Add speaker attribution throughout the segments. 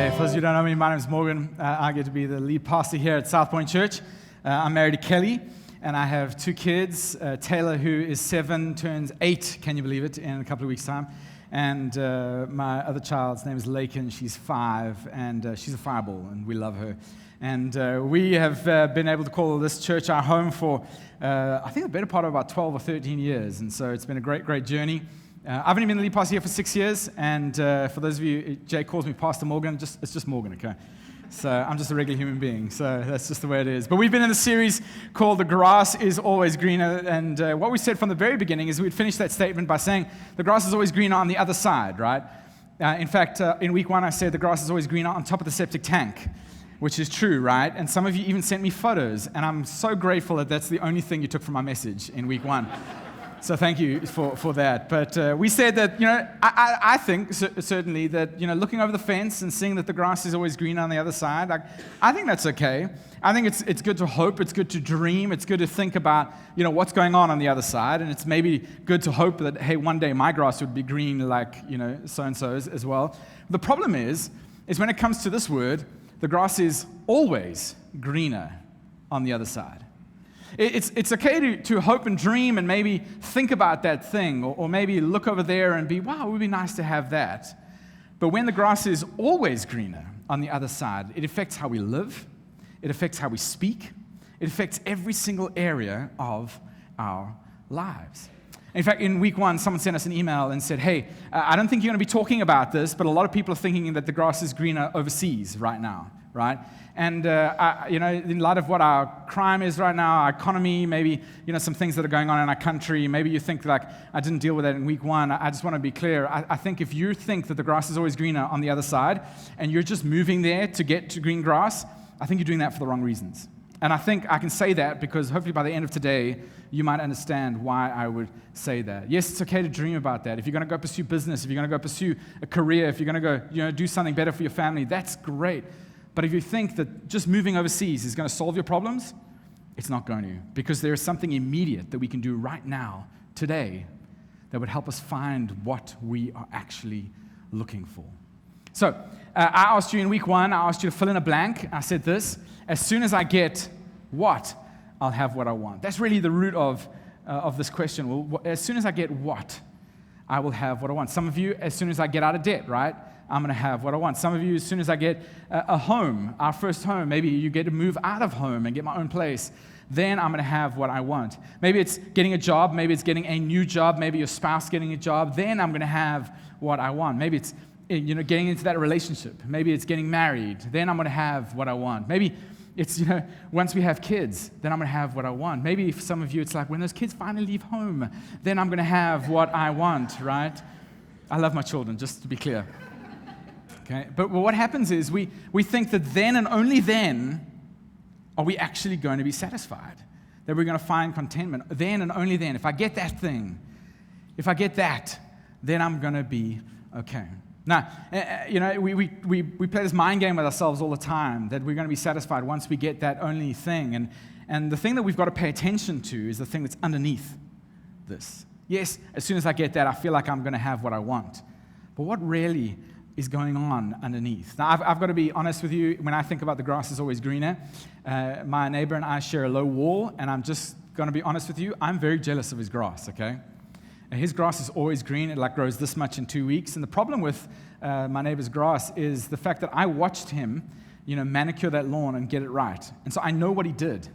Speaker 1: Hey, for those of you who don't know me, my name is Morgan. I get to be the lead pastor here at South Point Church. I'm married to Kelly, and I have two kids. Taylor, who is 7, turns 8, can you believe it, in a couple of weeks' time. And my other child's name is Lakin. She's 5, and she's a fireball, and we love her. And we have been able to call this church our home for, I think, the better part of about 12 or 13 years. And so it's been a great, great journey. I've only been the lead pastor here for 6 years, and for those of you, Jay calls me Pastor Morgan. It's just Morgan, okay? So I'm just a regular human being, so that's just the way it is. But we've been in a series called The Grass is Always Greener, and what we said from the very beginning is we'd finish that statement by saying the grass is always greener on the other side, right? In fact, in week 1, I said the grass is always greener on top of the septic tank, which is true, right? And some of you even sent me photos, and I'm so grateful that that's the only thing you took from my message in week 1. So thank you for that. But we said that, I think certainly that, looking over the fence and seeing that the grass is always green on the other side, I think that's okay. I think it's good to hope, it's good to dream, it's good to think about, what's going on the other side, and it's maybe good to hope that, hey, one day my grass would be green like, so-and-so's as well. The problem is when it comes to this word, the grass is always greener on the other side. It's okay to hope and dream and maybe think about that thing or maybe look over there and be, wow, it would be nice to have that. But when the grass is always greener on the other side, it affects how we live, it affects how we speak, it affects every single area of our lives. In fact, in week 1, someone sent us an email and said, hey, I don't think you're going to be talking about this, but a lot of people are thinking that the grass is greener overseas right now, right? And, in light of what our crime is right now, our economy, maybe, some things that are going on in our country, maybe you think, like, I didn't deal with that in week 1. I just want to be clear. I think if you think that the grass is always greener on the other side and you're just moving there to get to green grass, I think you're doing that for the wrong reasons. And I think I can say that because hopefully by the end of today, you might understand why I would say that. Yes, it's okay to dream about that. If you're going to go pursue business, if you're going to go pursue a career, if you're going to go, do something better for your family, that's great. But if you think that just moving overseas is going to solve your problems, it's not going to. Because there is something immediate that we can do right now, today, that would help us find what we are actually looking for. So, I asked you in week 1, I asked you to fill in a blank. I said this: as soon as I get what, I'll have what I want. That's really the root of this question. Well, as soon as I get what, I will have what I want. Some of you, as soon as I get out of debt, right? I'm going to have what I want. Some of you, as soon as I get a home, our first home, maybe you get to move out of home and get my own place, then I'm going to have what I want. Maybe it's getting a job. Maybe it's getting a new job. Maybe your spouse getting a job. Then I'm going to have what I want. Maybe it's getting into that relationship. Maybe it's getting married. Then I'm going to have what I want. Maybe it's, once we have kids, then I'm going to have what I want. Maybe for some of you, it's like when those kids finally leave home, then I'm going to have what I want, right? I love my children, just to be clear. Okay? But what happens is we think that then and only then are we actually going to be satisfied, that we're going to find contentment. Then and only then. If I get that thing, if I get that, then I'm going to be okay. Now, we play this mind game with ourselves all the time that we're going to be satisfied once we get that only thing. And the thing that we've got to pay attention to is the thing that's underneath this. Yes, as soon as I get that, I feel like I'm going to have what I want. But what really is going on underneath? Now, I've got to be honest with you. When I think about the grass is always greener, my neighbor and I share a low wall, and I'm just going to be honest with you. I'm very jealous of his grass, okay? His grass is always green. It grows this much in 2 weeks. And the problem with my neighbor's grass is the fact that I watched him, manicure that lawn and get it right. And so I know what he did.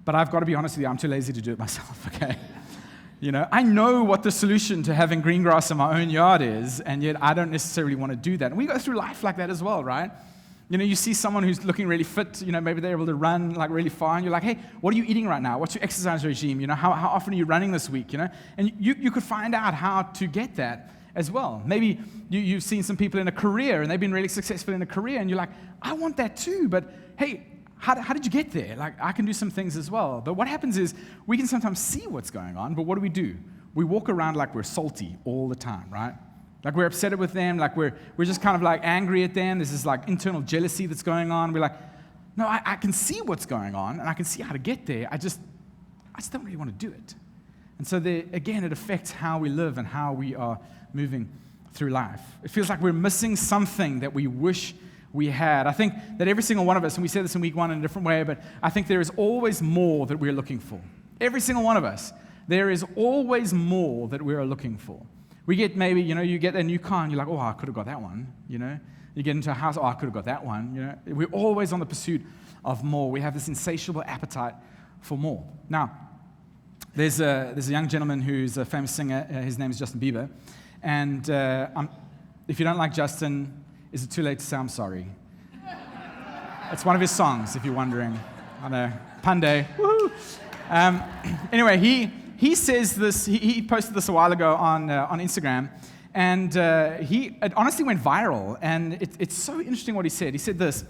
Speaker 1: But I've got to be honest with you, I'm too lazy to do it myself, okay? I know what the solution to having green grass in my own yard is, and yet I don't necessarily want to do that. And we go through life like that as well, right? You see someone who's looking really fit, maybe they're able to run really far, and you're like, hey, what are you eating right now? What's your exercise regime? How often are you running this week? And you could find out how to get that as well. Maybe you've seen some people in a career, and they've been really successful in a career, and you're like, I want that too, but hey, how did you get there? I can do some things as well. But what happens is we can sometimes see what's going on, but what do? We walk around like we're salty all the time, right? Like we're upset with them, like we're just kind of angry at them. There's this internal jealousy that's going on. We're like, no, I can see what's going on, and I can see how to get there. I just don't really want to do it. And so again, it affects how we live and how we are moving through life. It feels like we're missing something that we wish we had. I think that every single one of us, and we said this in week 1 in a different way, but I think there is always more that we're looking for. Every single one of us, there is always more that we are looking for. We get maybe, you get a new car and you're like, oh, I could have got that one, You get into a house, oh, I could have got that one, We're always on the pursuit of more. We have this insatiable appetite for more. Now, there's a young gentleman who's a famous singer. His name is Justin Bieber. And if you don't like Justin, is it too late to say I'm sorry? It's one of his songs, if you're wondering. I know, Pande, woohoo! Anyway, he says this, he posted this a while ago on Instagram, and it honestly went viral, and it's so interesting what he said. He said this,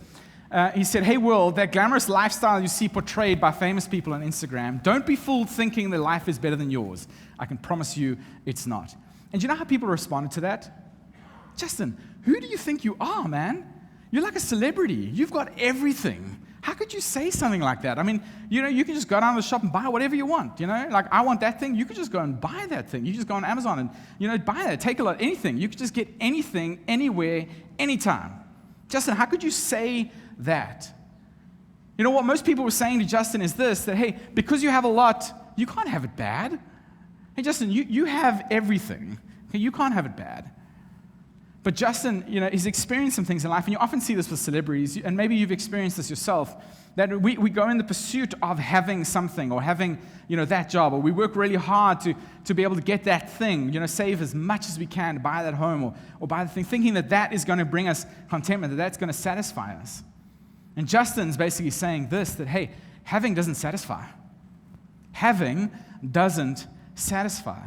Speaker 1: he said, hey world, that glamorous lifestyle you see portrayed by famous people on Instagram, don't be fooled thinking their life is better than yours. I can promise you it's not. And do you know how people responded to that? Justin, who do you think you are, man? You're like a celebrity. You've got everything. How could you say something like that? I mean, you can just go down to the shop and buy whatever you want, Like, I want that thing. You could just go and buy that thing. You just go on Amazon and, buy that. Take a lot, anything. You could just get anything, anywhere, anytime. Justin, how could you say that? You know what most people were saying to Justin is this, that, hey, because you have a lot, you can't have it bad. Hey, Justin, you have everything. Okay, you can't have it bad. But Justin, he's experienced some things in life, and you often see this with celebrities, and maybe you've experienced this yourself, that we go in the pursuit of having something or having, that job, or we work really hard to be able to get that thing, save as much as we can to buy that home or buy the thing, thinking that is going to bring us contentment, that that's going to satisfy us. And Justin's basically saying this, that, hey, having doesn't satisfy. Having doesn't satisfy.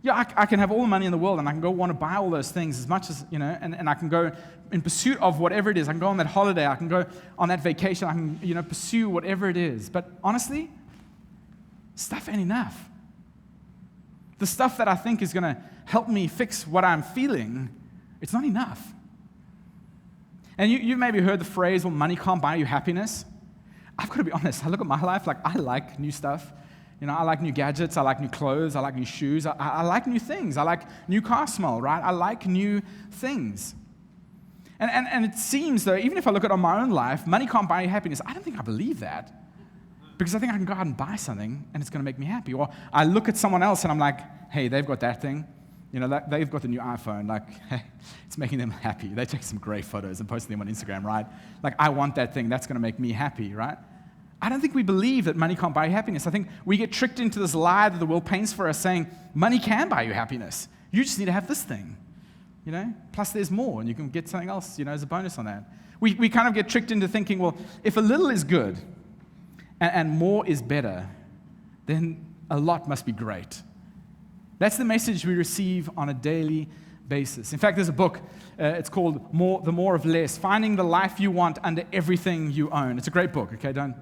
Speaker 1: Yeah, I can have all the money in the world, and I can go want to buy all those things as much as, and I can go in pursuit of whatever it is. I can go on that holiday. I can go on that vacation. I can, pursue whatever it is. But honestly, stuff ain't enough. The stuff that I think is going to help me fix what I'm feeling, it's not enough. And you've maybe heard the phrase, well, money can't buy you happiness. I've got to be honest. I look at my life, like, I like new stuff. I like new gadgets, I like new clothes, I like new shoes, I like new things, I like new car smell, right? I like new things. And it seems, though, even if I look at on my own life, money can't buy you happiness. I don't think I believe that. Because I think I can go out and buy something, and it's going to make me happy. Or I look at someone else, and I'm like, hey, they've got that thing. They've got the new iPhone. Like, hey, it's making them happy. They take some great photos and post them on Instagram, right? Like, I want that thing. That's going to make me happy, right? I don't think we believe that money can't buy you happiness. I think we get tricked into this lie that the world paints for us saying, money can buy you happiness. You just need to have this thing, Plus there's more, and you can get something else, as a bonus on that. We kind of get tricked into thinking, well, if a little is good and more is better, then a lot must be great. That's the message we receive on a daily basis. In fact, there's a book, it's called The More of Less, Finding the Life You Want Under Everything You Own. It's a great book, okay? The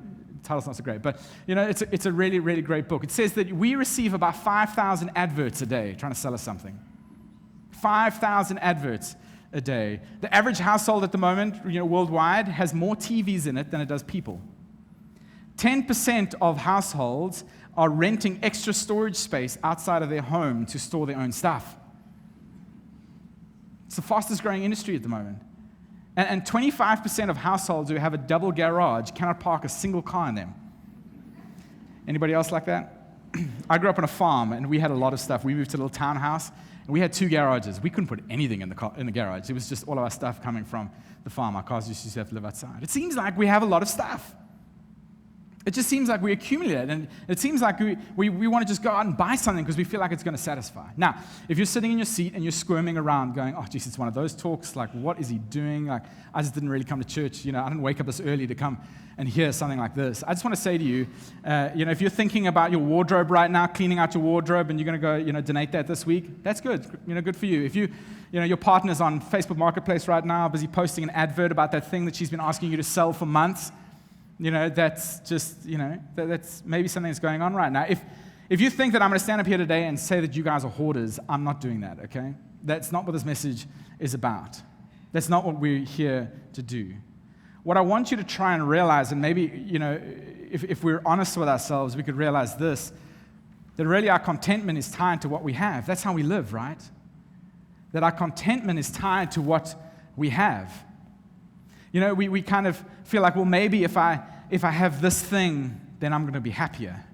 Speaker 1: title's not so great, but it's a really, really great book. It says that we receive about 5,000 adverts a day trying to sell us something. 5,000 adverts a day. The average household at the moment, worldwide, has more TVs in it than it does people. 10% of households are renting extra storage space outside of their home to store their own stuff. It's the fastest growing industry at the moment. And 25% of households who have a double garage cannot park a single car in them. Anybody else like that? I grew up on a farm, and we had a lot of stuff. We moved to a little townhouse, and we had 2 garages. We couldn't put anything in the garage. It was just all of our stuff coming from the farm. Our cars used to have to live outside. It seems like we have a lot of stuff. It just seems like we accumulate, and it seems like we want to just go out and buy something because we feel like it's going to satisfy. Now, if you're sitting in your seat and you're squirming around going, oh, geez, it's one of those talks, like, what is he doing? Like, I just didn't really come to church. I didn't wake up this early to come and hear something like this. I just want to say to you, if you're thinking about your wardrobe right now, cleaning out your wardrobe, and you're going to go, donate that this week, that's good. Good for you. If your partner's on Facebook Marketplace right now, busy posting an advert about that thing that she's been asking you to sell for months, that's just, that's maybe something that's going on right now. If you think that I'm going to stand up here today and say that you guys are hoarders, I'm not doing that, okay? That's not what this message is about. That's not what we're here to do. What I want you to try and realize, and maybe, if we're honest with ourselves, we could realize this, that really our contentment is tied to what we have. That's how we live, right? That our contentment is tied to what we have. You know, we kind of feel like, well, maybe if I have this thing, then I'm going to be happier.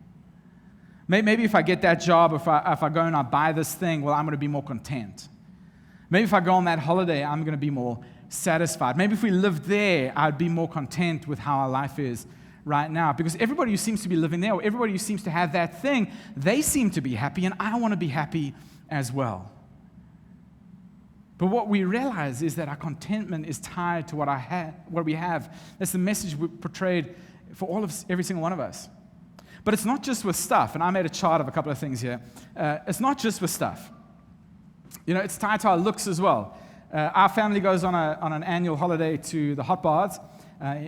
Speaker 1: Maybe if I get that job, if I go and I buy this thing, well, I'm going to be more content. Maybe if I go on that holiday, I'm going to be more satisfied. Maybe if we lived there, I'd be more content with how our life is right now. Because everybody who seems to be living there, or everybody who seems to have that thing, they seem to be happy, and I want to be happy as well. But what we realize is that our contentment is tied to what we have. That's the message we portrayed for every single one of us. But it's not just with stuff, and I made a chart of a couple of things here. It's not just with stuff. You know, it's tied to our looks as well. Our family goes on an annual holiday to the hot baths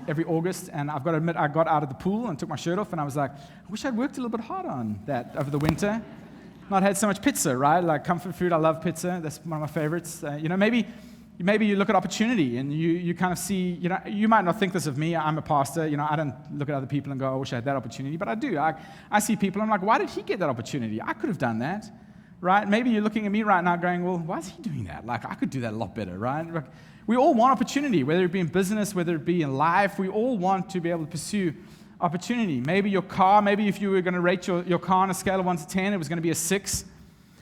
Speaker 1: every August, and I've got to admit, I got out of the pool and took my shirt off, and I was like, I wish I'd worked a little bit harder on that over the winter. Not had so much pizza, right? Like comfort food, I love pizza. That's one of my favorites. You know, maybe you look at opportunity and you kind of see, you know, you might not think this of me. I'm a pastor. You know, I don't look at other people and go, I wish I had that opportunity. But I do. I see people, and I'm like, why did he get that opportunity? I could have done that, right? Maybe you're looking at me right now going, well, why is he doing that? Like, I could do that a lot better, right? We all want opportunity, whether it be in business, whether it be in life. We all want to be able to pursue opportunity. Maybe your car, maybe if you were going to rate your car on a scale of 1 to 10, it was going to be a 6.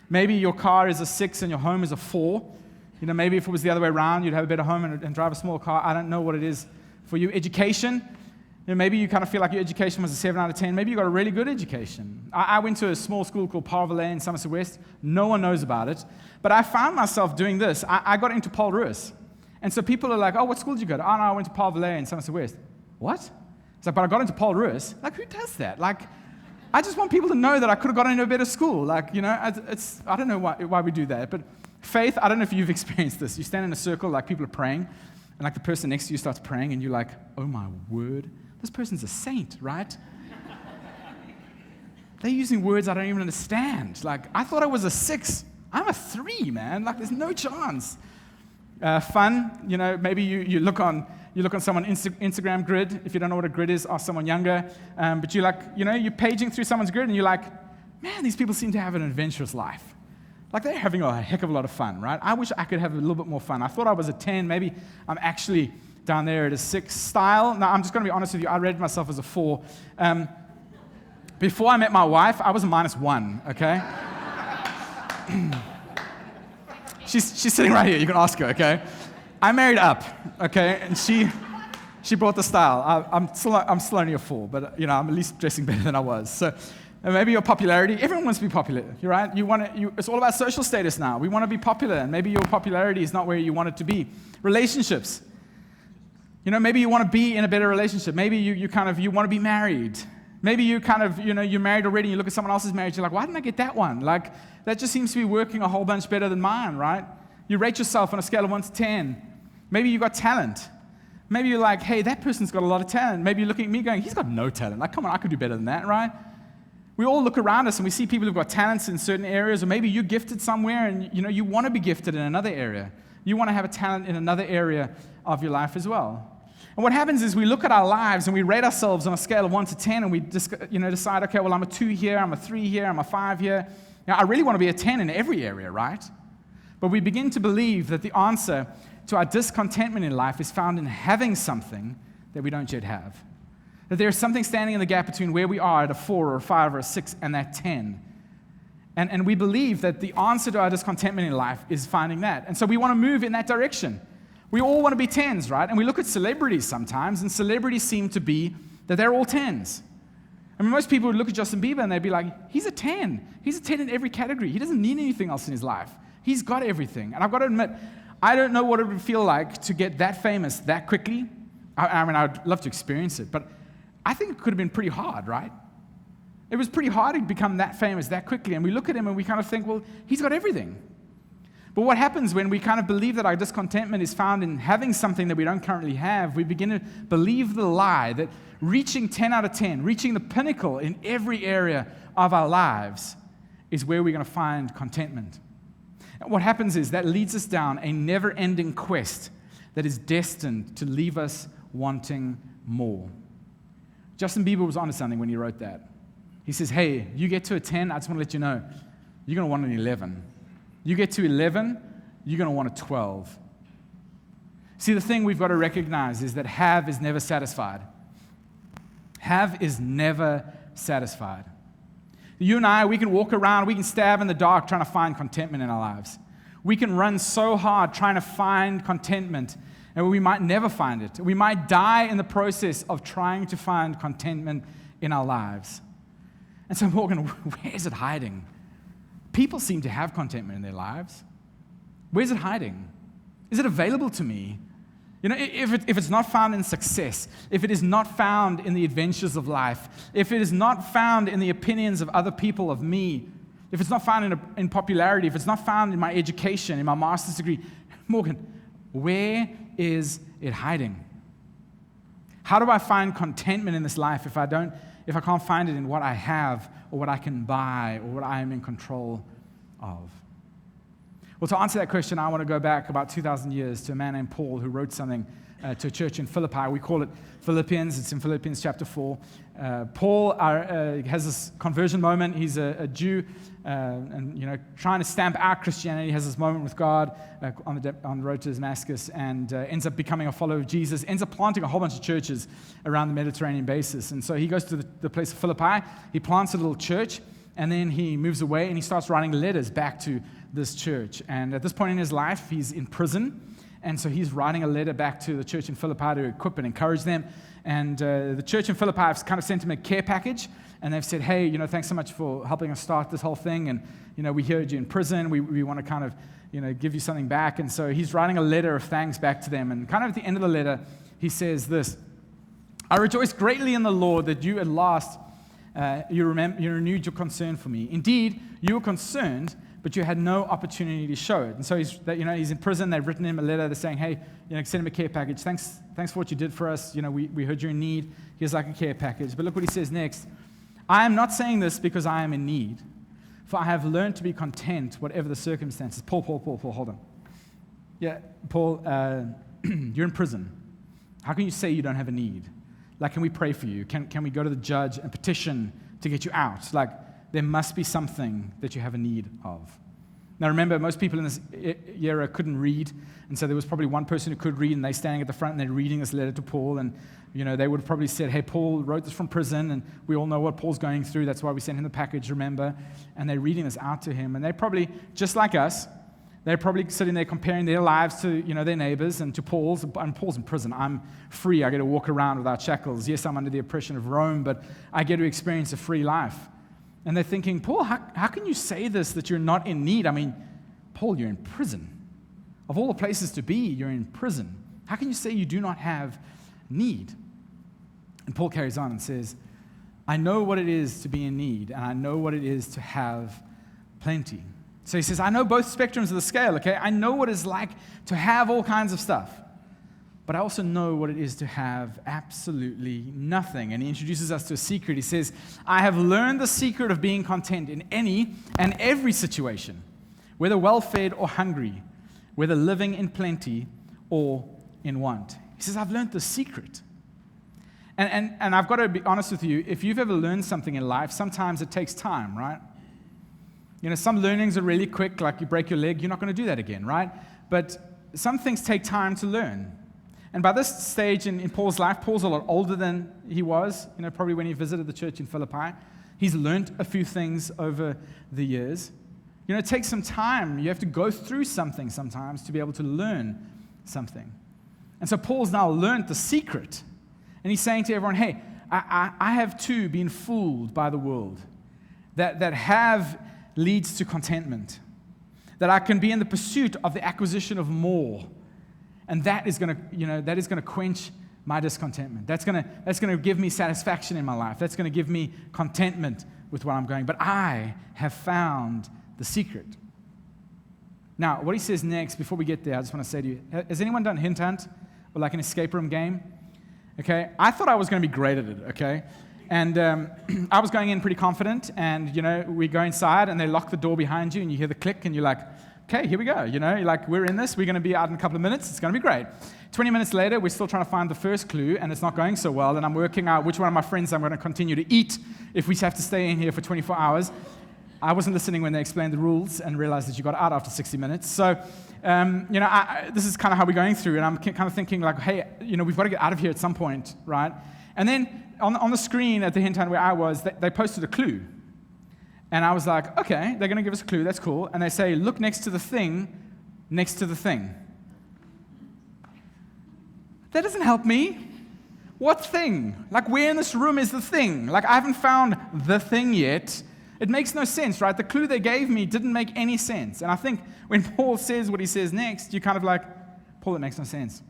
Speaker 1: Maybe your car is a 6 and your home is a 4. You know, maybe if it was the other way around, you'd have a better home and drive a smaller car. I don't know what it is for you. Education, you know, maybe you kind of feel like your education was a 7 out of 10. Maybe you got a really good education. I went to a small school called Parvalley in Somerset West. No one knows about it. But I found myself doing this. I got into Paul Lewis. And so people are like, oh, what school did you go to? Oh, no, I went to Parvalley in Somerset West. What? It's like, but I got into Paul Lewis. Like, who does that? Like, I just want people to know that I could have gotten into a better school. Like, you know, I don't know why we do that. But faith, I don't know if you've experienced this. You stand in a circle, like people are praying, and like the person next to you starts praying, and you're like, oh my word, this person's a saint, right? They're using words I don't even understand. Like, I thought I was a 6. I'm a 3, man. Like, there's no chance. Fun, you know, maybe you look on someone's Instagram grid. If you don't know what a grid is, ask someone younger. But you're like, you know, you're paging through someone's grid, and you're like, man, these people seem to have an adventurous life. Like, they're having a heck of a lot of fun, right? I wish I could have a little bit more fun. I thought I was a 10. Maybe I'm actually down there at a 6 style. Now, I'm just going to be honest with you. I rated myself as a 4. Before I met my wife, I was a -1, okay? She's sitting right here. You can ask her, okay? I married up, okay? And she brought the style. I'm still only a 4, but, you know, I'm at least dressing better than I was. So maybe your popularity. Everyone wants to be popular, you're right? It's all about social status now. We want to be popular, and maybe your popularity is not where you want it to be. Relationships. You know, maybe you want to be in a better relationship. Maybe you want to be married. Maybe you kind of, you know, you're married already, and you look at someone else's marriage, you're like, why didn't I get that one? Like, that just seems to be working a whole bunch better than mine, right? You rate yourself on a scale of 1 to 10. Maybe you got talent. Maybe you're like, hey, that person's got a lot of talent. Maybe you're looking at me going, he's got no talent. Like, come on, I could do better than that, right? We all look around us and we see people who've got talents in certain areas, or maybe you're gifted somewhere and, you know, you want to be gifted in another area. You want to have a talent in another area of your life as well. And what happens is we look at our lives and we rate ourselves on a scale of 1 to 10, and we just, you know, decide, okay, well, I'm a 2 here, I'm a 3 here, I'm a 5 here. Now, I really want to be a 10 in every area, right? But we begin to believe that the answer to our discontentment in life is found in having something that we don't yet have. That there is something standing in the gap between where we are at a 4 or a 5 or a 6 and that 10. And we believe that the answer to our discontentment in life is finding that. And so we want to move in that direction. We all want to be 10s, right? And we look at celebrities sometimes, and celebrities seem to be that they're all 10s. I mean, most people would look at Justin Bieber and they'd be like, he's a 10. He's a 10 in every category. He doesn't need anything else in his life. He's got everything. And I've got to admit, I don't know what it would feel like to get that famous that quickly. I mean, I'd love to experience it, but I think it could have been pretty hard, right? It was pretty hard to become that famous that quickly. And we look at him and we kind of think, well, he's got everything. But what happens when we kind of believe that our discontentment is found in having something that we don't currently have? We begin to believe the lie that reaching 10 out of 10, reaching the pinnacle in every area of our lives is where we're going to find contentment. And what happens is that leads us down a never-ending quest that is destined to leave us wanting more. Justin Bieber was onto something when he wrote that. He says, hey, you get to a 10, I just want to let you know, you're going to want an 11. You get to 11, you're going to want a 12. See, the thing we've got to recognize is that have is never satisfied. Have is never satisfied. You and I, we can walk around, we can stab in the dark trying to find contentment in our lives. We can run so hard trying to find contentment, and we might never find it. We might die in the process of trying to find contentment in our lives. And so, Morgan, where is it hiding? People seem to have contentment in their lives. Where's it hiding? Is it available to me? You know, if it's not found in success, if it is not found in the adventures of life, if it is not found in the opinions of other people of me, if it's not found in popularity, if it's not found in my education, in my master's degree, Morgan, where is it hiding? How do I find contentment in this life if I can't find it in what I have or what I can buy or what I am in control of? Well, to answer that question, I want to go back about 2,000 years to a man named Paul who wrote something to a church in Philippi. We call it Philippians. It's in Philippians chapter 4. Paul has this conversion moment. He's a Jew and trying to stamp out Christianity. He has this moment with God on the road to Damascus and ends up becoming a follower of Jesus, ends up planting a whole bunch of churches around the Mediterranean basin. And so he goes to the place of Philippi. He plants a little church, and then he moves away and he starts writing letters back to this church. And at this point in his life, he's in prison. And so he's writing a letter back to the church in Philippi to equip and encourage them. And the church in Philippi have kind of sent him a care package. And they've said, hey, thanks so much for helping us start this whole thing. And, we heard you in prison. We want to kind of, give you something back. And so he's writing a letter of thanks back to them. And kind of at the end of the letter, he says this: I rejoice greatly in the Lord that you at last, you renewed your concern for me. Indeed, you were concerned, but you had no opportunity to show it. And so he's in prison. They've written him a letter. They're saying, hey, send him a care package. Thanks for what you did for us. We heard you're in need. Here's like a care package. But look what he says next. I am not saying this because I am in need, for I have learned to be content, whatever the circumstances. Paul, hold on. Yeah, Paul, you're in prison. How can you say you don't have a need? Like, can we pray for you? Can we go to the judge and petition to get you out? Like, there must be something that you have a need of. Now remember, most people in this era couldn't read, and so there was probably one person who could read, and they're standing at the front and they're reading this letter to Paul, and they would have probably said, hey, Paul wrote this from prison, and we all know what Paul's going through, that's why we sent him the package, remember? And they're reading this out to him, and they probably, just like us, they're probably sitting there comparing their lives to their neighbors and to Paul's, and Paul's in prison. I'm free, I get to walk around without shackles. Yes, I'm under the oppression of Rome, but I get to experience a free life. And they're thinking, Paul, how can you say this, that you're not in need? I mean, Paul, you're in prison. Of all the places to be, you're in prison. How can you say you do not have need? And Paul carries on and says, I know what it is to be in need, and I know what it is to have plenty. So he says, I know both spectrums of the scale, okay? I know what it's like to have all kinds of stuff. But I also know what it is to have absolutely nothing. And he introduces us to a secret. He says, I have learned the secret of being content in any and every situation, whether well-fed or hungry, whether living in plenty or in want. He says, I've learned the secret. And I've got to be honest with you, if you've ever learned something in life, sometimes it takes time, right? Some learnings are really quick, like you break your leg, you're not going to do that again, right? But some things take time to learn. And by this stage in Paul's life, Paul's a lot older than he was, probably when he visited the church in Philippi. He's learned a few things over the years. It takes some time. You have to go through something sometimes to be able to learn something. And so Paul's now learned the secret. And he's saying to everyone, hey, I have too been fooled by the world. That have leads to contentment. That I can be in the pursuit of the acquisition of more. And that is going to quench my discontentment. That's going to give me satisfaction in my life. That's going to give me contentment with where I'm going. But I have found the secret. Now, what he says next, before we get there, I just want to say to you, has anyone done Hint Hunt or like an escape room game? Okay, I thought I was going to be great at it, okay? And I was going in pretty confident, and, we go inside, and they lock the door behind you, and you hear the click, and you're like, okay, here we go. You're like, we're in this. We're going to be out in a couple of minutes. It's going to be great. 20 minutes later, we're still trying to find the first clue, and it's not going so well, and I'm working out which one of my friends I'm going to continue to eat if we have to stay in here for 24 hours. I wasn't listening when they explained the rules and realized that you got out after 60 minutes. So, this is kind of how we're going through, and I'm kind of thinking like, hey, we've got to get out of here at some point, right? And then on the screen at the Hinton where I was, they posted a clue. And I was like, okay, they're going to give us a clue, that's cool. And they say, look next to the thing, next to the thing. That doesn't help me. What thing? Like, where in this room is the thing? Like, I haven't found the thing yet. It makes no sense, right? The clue they gave me didn't make any sense. And I think when Paul says what he says next, you're kind of like, Paul, it makes no sense.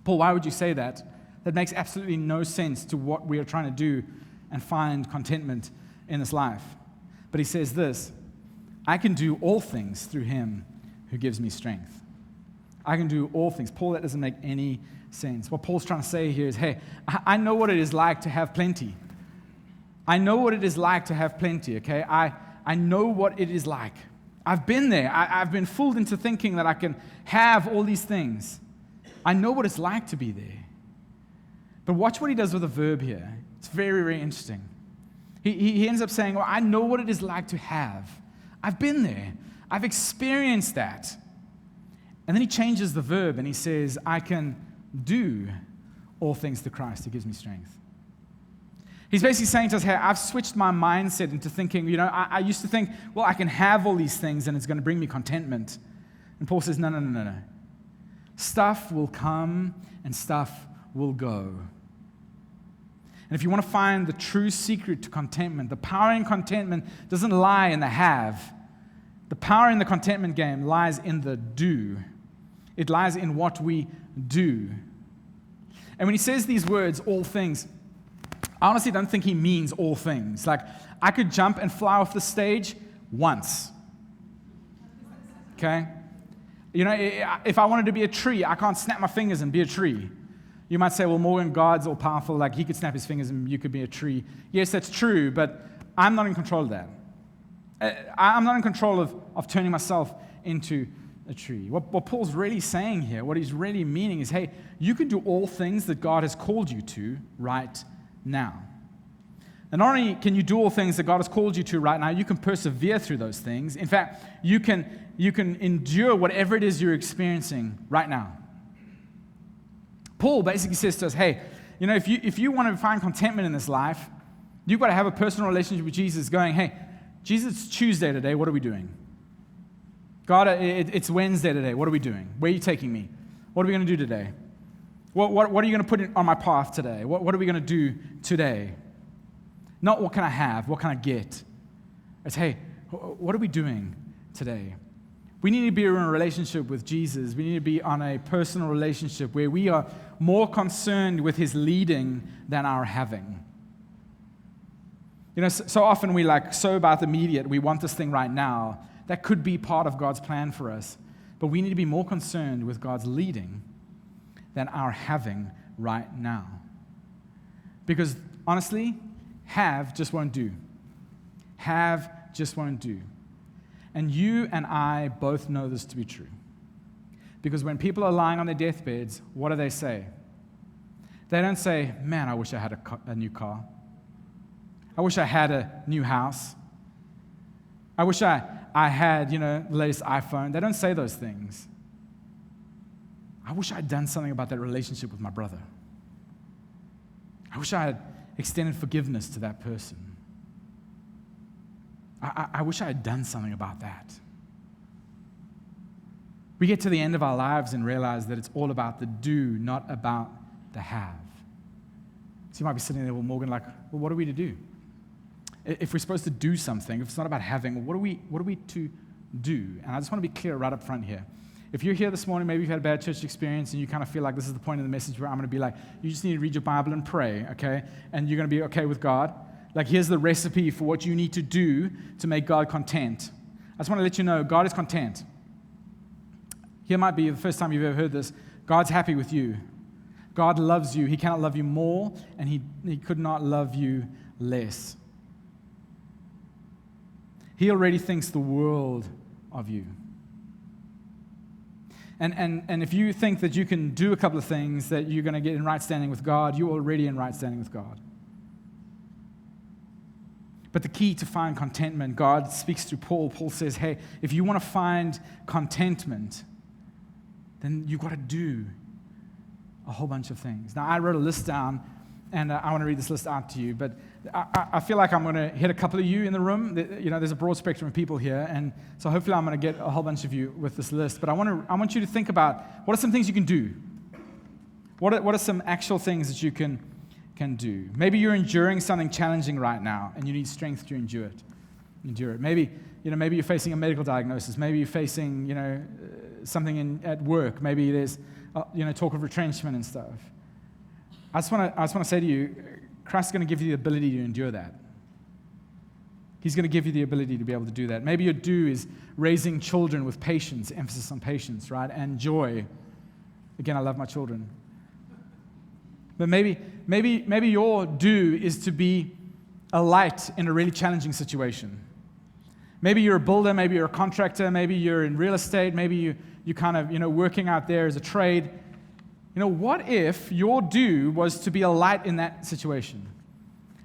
Speaker 1: Paul, why would you say that? That makes absolutely no sense to what we are trying to do and find contentment in this life. But he says this, I can do all things through him who gives me strength. I can do all things. Paul, that doesn't make any sense. What Paul's trying to say here is, hey, I know what it is like to have plenty. I know what it is like to have plenty, okay? I know what it is like. I've been there. I've been fooled into thinking that I can have all these things. I know what it's like to be there. But watch what he does with a verb here. It's very, very interesting. He ends up saying, well, I know what it is like to have. I've been there. I've experienced that. And then he changes the verb and he says, I can do all things through Christ who gives me strength. He's basically saying to us, hey, I've switched my mindset into thinking, I used to think, well, I can have all these things and it's going to bring me contentment. And Paul says, no. Stuff will come and stuff will go. And if you want to find the true secret to contentment, the power in contentment doesn't lie in the have. The power in the contentment game lies in the do. It lies in what we do. And when he says these words, all things, I honestly don't think he means all things. Like, I could jump and fly off the stage once. Okay? If I wanted to be a tree, I can't snap my fingers and be a tree. You might say, well, Morgan, God's all powerful, like he could snap his fingers and you could be a tree. Yes, that's true, but I'm not in control of that. I'm not in control of turning myself into a tree. What Paul's really saying here, what he's really meaning is, hey, you can do all things that God has called you to right now. And not only can you do all things that God has called you to right now, you can persevere through those things. In fact, you can endure whatever it is you're experiencing right now. Paul basically says to us, hey, if you want to find contentment in this life, you've got to have a personal relationship with Jesus going, hey, Jesus, it's Tuesday today, what are we doing? God, it's Wednesday today, what are we doing? Where are you taking me? What are we going to do today? What are you going to put on my path today? What are we going to do today? Not what can I have, what can I get? It's, hey, what are we doing today? We need to be in a relationship with Jesus. We need to be on a personal relationship where we are more concerned with his leading than our having. So often we so about the immediate. We want this thing right now. That could be part of God's plan for us. But we need to be more concerned with God's leading than our having right now. Because honestly, have just won't do. Have just won't do. And you and I both know this to be true. Because when people are lying on their deathbeds, what do they say? They don't say, man, I wish I had a new car. I wish I had a new house. I wish I had, the latest iPhone. They don't say those things. I wish I had done something about that relationship with my brother. I wish I had extended forgiveness to that person. I wish I had done something about that. We get to the end of our lives and realize that it's all about the do, not about the have. So you might be sitting there, well, Morgan, what are we to do? If we're supposed to do something, if it's not about having, what are we to do? And I just want to be clear right up front here. If you're here this morning, maybe you've had a bad church experience and you kind of feel like this is the point of the message where I'm going to be like, you just need to read your Bible and pray, okay? And you're going to be okay with God. Here's the recipe for what you need to do to make God content. I just want to let you know, God is content. Here might be the first time you've ever heard this. God's happy with you. God loves you. He cannot love you more, and He could not love you less. He already thinks the world of you. And if you think that you can do a couple of things that you're going to get in right standing with God, you're already in right standing with God. But the key to find contentment, God speaks through Paul. Paul says, hey, if you want to find contentment, then you've got to do a whole bunch of things. Now, I wrote a list down, and I want to read this list out to you, but I feel like I'm going to hit a couple of you in the room. There's a broad spectrum of people here, and so hopefully I'm going to get a whole bunch of you with this list. But I want you to think about, what are some things you can do? What are some actual things that you can do? Maybe you're enduring something challenging right now, and you need strength to endure it. Maybe you're facing a medical diagnosis. Maybe you're facing something at work. Maybe there's talk of retrenchment and stuff. I just want to say to you, Christ's going to give you the ability to endure that. He's going to give you the ability to be able to do that. Maybe your do is raising children with patience, emphasis on patience, right? And joy. Again, I love my children. But maybe your do is to be a light in a really challenging situation. Maybe you're a builder, maybe you're a contractor, maybe you're in real estate, maybe you kind of, working out there as a trade. What if your do was to be a light in that situation?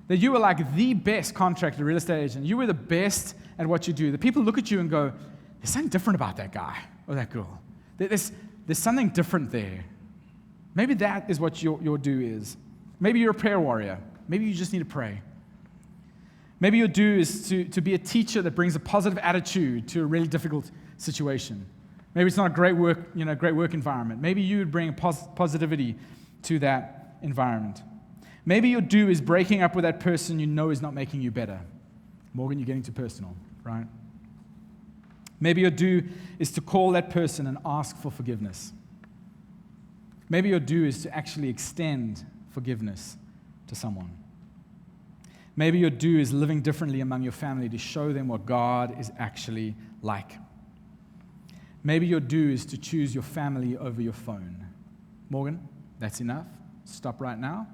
Speaker 1: That you were like the best contractor, real estate agent. You were the best at what you do. The people look at you and go, there's something different about that guy or that girl. There's something different there. Maybe that is what your do is. Maybe you're a prayer warrior. Maybe you just need to pray. Maybe your do is to be a teacher that brings a positive attitude to a really difficult situation. Maybe it's not a great work environment. Maybe you would bring positivity to that environment. Maybe your do is breaking up with that person you know is not making you better. Morgan, you're getting too personal, right? Maybe your do is to call that person and ask for forgiveness. Maybe your do is to actually extend forgiveness to someone. Maybe your do is living differently among your family to show them what God is actually like. Maybe your do is to choose your family over your phone. Morgan, that's enough. Stop right now.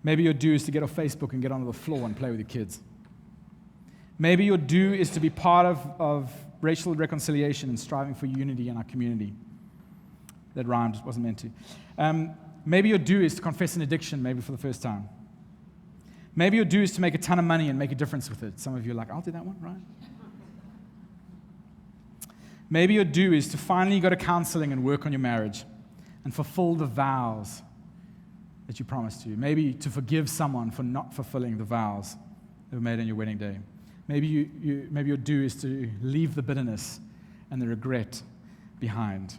Speaker 1: Maybe your do is to get off Facebook and get onto the floor and play with your kids. Maybe your do is to be part of racial reconciliation and striving for unity in our community. That rhymed, wasn't meant to. Maybe your do is to confess an addiction, maybe for the first time. Maybe your do is to make a ton of money and make a difference with it. Some of you are like, I'll do that one, right? Maybe your do is to finally go to counseling and work on your marriage and fulfill the vows that you promised to. Maybe to forgive someone for not fulfilling the vows that were made on your wedding day. Maybe your do is to leave the bitterness and the regret behind.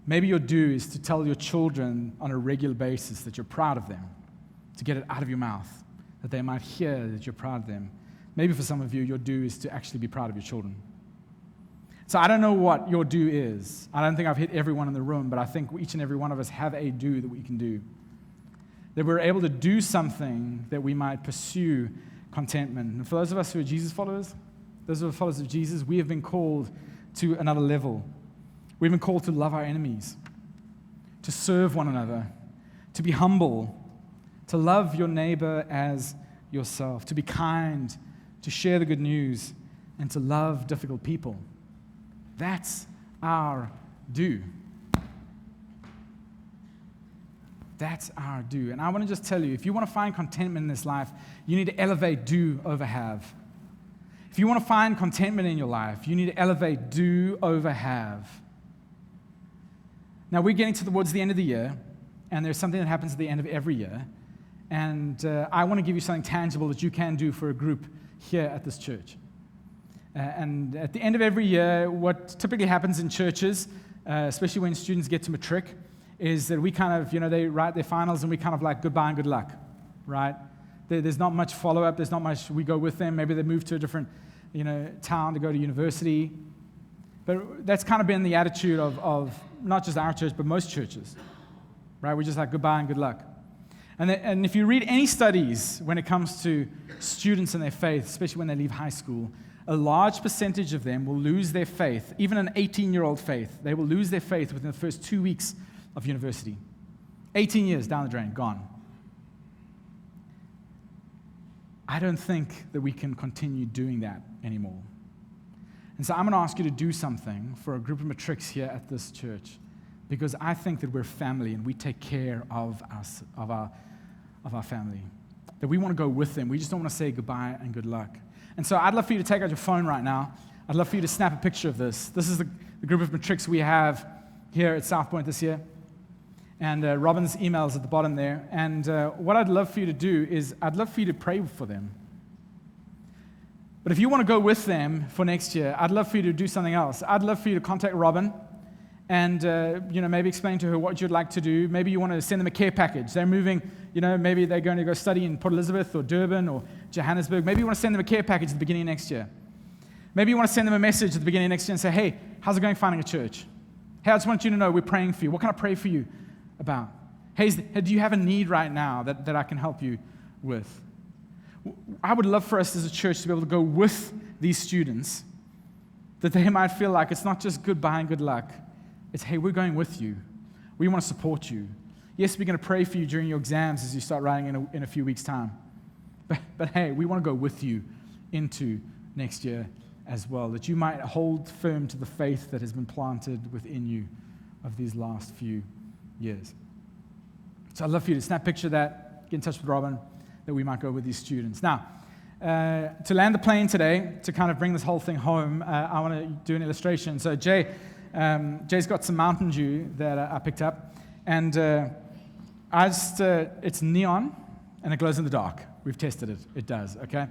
Speaker 1: Maybe your do is to tell your children on a regular basis that you're proud of them, to get it out of your mouth, that they might hear that you're proud of them. Maybe for some of you, your do is to actually be proud of your children. So I don't know what your do is. I don't think I've hit everyone in the room, but I think each and every one of us have a do that we can do. That we're able to do something that we might pursue contentment. And for those of us who are Jesus followers, those who are followers of Jesus, we have been called to another level. We've been called to love our enemies, to serve one another, to be humble, to love your neighbor as yourself, to be kind, to share the good news, and to love difficult people. That's our do. That's our do. And I want to just tell you, if you want to find contentment in this life, you need to elevate do over have. If you want to find contentment in your life, you need to elevate do over have. Now, we're getting towards the end of the year, and there's something that happens at the end of every year. And I want to give you something tangible that you can do for a group here at this church. And at the end of every year, what typically happens in churches, especially when students get to matric, is that we kind of, they write their finals and we kind of like goodbye and good luck, right? There's not much follow-up. There's not much, we go with them. Maybe they move to a different, town to go to university. But that's kind of been the attitude of not just our church, but most churches, right? We're just like goodbye and good luck. And if you read any studies when it comes to students and their faith, especially when they leave high school, a large percentage of them will lose their faith, even an 18-year-old faith. They will lose their faith within the first 2 weeks of university. 18 years down the drain, gone. I don't think that we can continue doing that anymore. And so I'm going to ask you to do something for a group of matrics here at this church, because I think that we're family and we take care of our family. that we want to go with them. We just don't want to say goodbye and good luck. And so I'd love for you to take out your phone right now. I'd love for you to snap a picture of this. This is the group of matrics we have here at South Point this year. And Robin's email is at the bottom there. And what I'd love for you to do is I'd love for you to pray for them. But if you want to go with them for next year, I'd love for you to do something else. I'd love for you to contact Robin and maybe explain to her what you'd like to do. Maybe you want to send them a care package. They're moving, maybe they're going to go study in Port Elizabeth or Durban or Johannesburg. Maybe you want to send them a care package at the beginning of next year. Maybe you want to send them a message at the beginning of next year and say, hey, how's it going finding a church? Hey, I just want you to know we're praying for you. What can I pray for you about? Hey, do you have a need right now that I can help you with? I would love for us as a church to be able to go with these students, that they might feel like it's not just goodbye and good luck. It's, hey, we're going with you. We want to support you. Yes, we're going to pray for you during your exams as you start writing in a few weeks' time. But hey, we want to go with you into next year as well, that you might hold firm to the faith that has been planted within you of these last few years. So I'd love for you to snap a picture of that, get in touch with Robin, that we might go with these students. Now, to land the plane today, to kind of bring this whole thing home, I want to do an illustration. So Jay's got some Mountain Dew that I picked up, and it's neon, and it glows in the dark. We've tested it. It does, okay?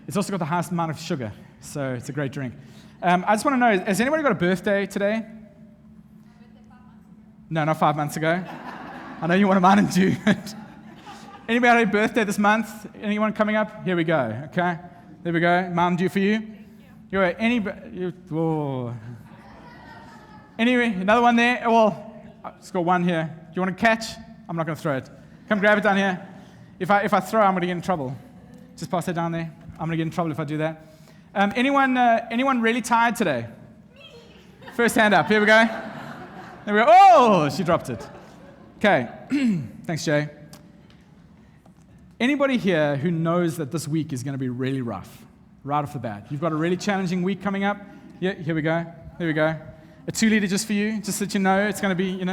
Speaker 1: It's also got the highest amount of sugar, so it's a great drink. I just want to know, has anybody got a birthday today? No, not 5 months ago. I know you want a Mountain Dew. Anybody had a birthday this month? Anyone coming up? Here we go, okay? There we go. Mountain Dew for you. Anyway, another one there. Well, I've just got one here. Do you want to catch? I'm not going to throw it. Come grab it down here. If I throw, I'm going to get in trouble. Just pass it down there. I'm going to get in trouble if I do that. Anyone really tired today? First hand up. Here we go. There we go. Oh, she dropped it. Okay. Thanks, Jay. Anybody here who knows that this week is going to be really rough, right off the bat? You've got a really challenging week coming up? Yeah, here we go. There we go. A 2-liter just for you, just so that you know it's going to be,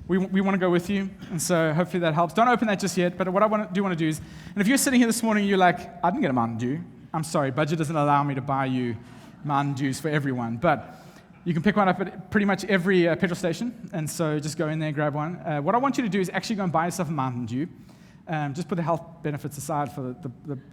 Speaker 1: we want to go with you. And so hopefully that helps. Don't open that just yet, but what I do want to do is, and if you're sitting here this morning and you're like, I didn't get a Mountain Dew. I'm sorry, budget doesn't allow me to buy you Mountain Dews for everyone. But you can pick one up at pretty much every petrol station. And so just go in there and grab one. What I want you to do is actually go and buy yourself a Mountain Dew. Just put the health benefits aside for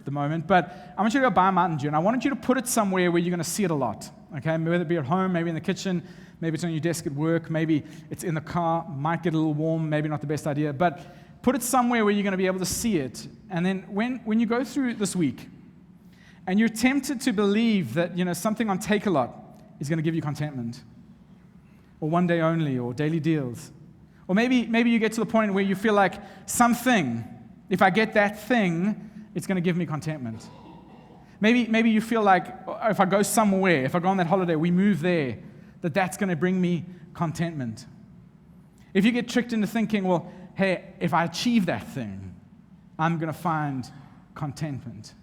Speaker 1: the moment. But I want you to go buy a Mountain Dew, and I want you to put it somewhere where you're going to see it a lot. Okay, whether it be at home, maybe in the kitchen, maybe it's on your desk at work, maybe it's in the car, might get a little warm, maybe not the best idea. But put it somewhere where you're going to be able to see it. And then when you go through this week, and you're tempted to believe that something on Take-A-Lot is going to give you contentment, or one day only, or daily deals, or maybe you get to the point where you feel like something. If I get that thing, it's going to give me contentment. Maybe you feel like if I go somewhere, if I go on that holiday, we move there, that's going to bring me contentment. If you get tricked into thinking, well, hey, if I achieve that thing, I'm going to find contentment.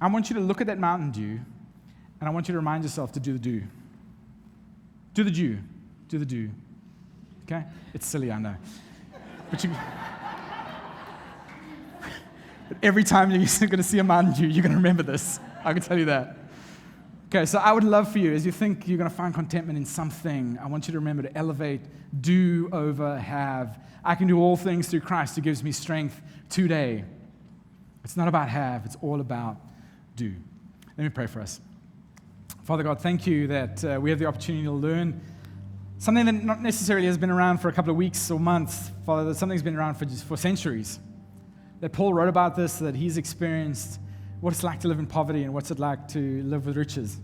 Speaker 1: I want you to look at that Mountain Dew, and I want you to remind yourself to do the do. Do the do. Do the do. Okay? It's silly, I know. But every time you're going to see a Mountain Dew, you're going to remember this. I can tell you that. Okay, so I would love for you, as you think you're going to find contentment in something, I want you to remember to elevate do over have. I can do all things through Christ who gives me strength today. It's not about have, it's all about do. Let me pray for us. Father God, thank you that we have the opportunity to learn something that not necessarily has been around for a couple of weeks or months, Father, that something's been around for centuries. That Paul wrote about this, that he's experienced what it's like to live in poverty and what's it like to live with riches.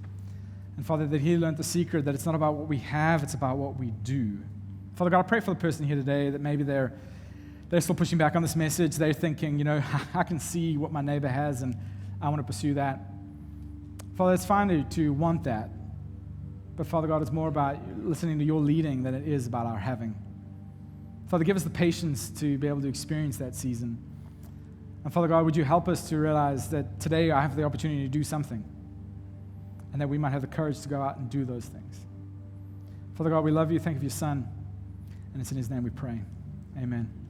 Speaker 1: And Father, that he learned the secret that it's not about what we have, it's about what we do. Father God, I pray for the person here today that maybe they're still pushing back on this message. They're thinking, I can see what my neighbor has and I want to pursue that. Father, it's fine to want that. But Father God, it's more about listening to your leading than it is about our having. Father, give us the patience to be able to experience that season. And Father God, would you help us to realize that today I have the opportunity to do something and that we might have the courage to go out and do those things. Father God, we love you. Thank you for your Son. And it's in his name we pray. Amen.